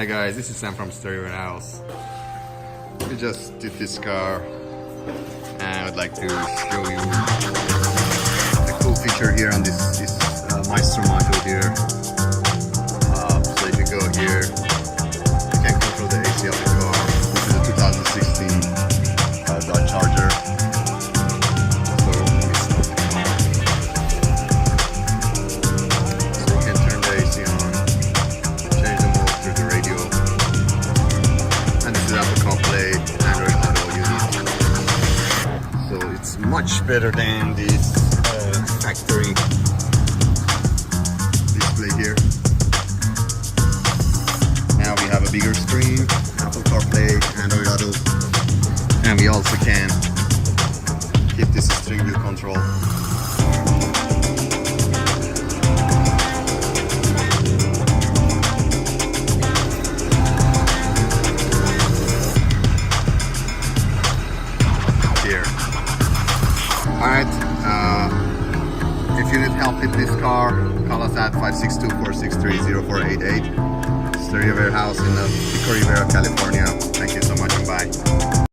Hi guys, this is Sam from Stereo Warehouse. We just did this car and I'd like to show you the cool feature here on this Maestro module here. So if you go here, you can control the AC of the car. This is a 2016 Dodge Charger. So you can turn the AC on, change the mode through the radio, and this is CarPlay, Android Auto unit. So it's much better than this factory display here. Now we have a bigger screen, Apple CarPlay, Android Auto, and we also can keep this steering wheel control. Here. Alright, if you need help with this car, call us at 562-463-0488. Stereo Warehouse in Hickory, California. Thank you so much and bye.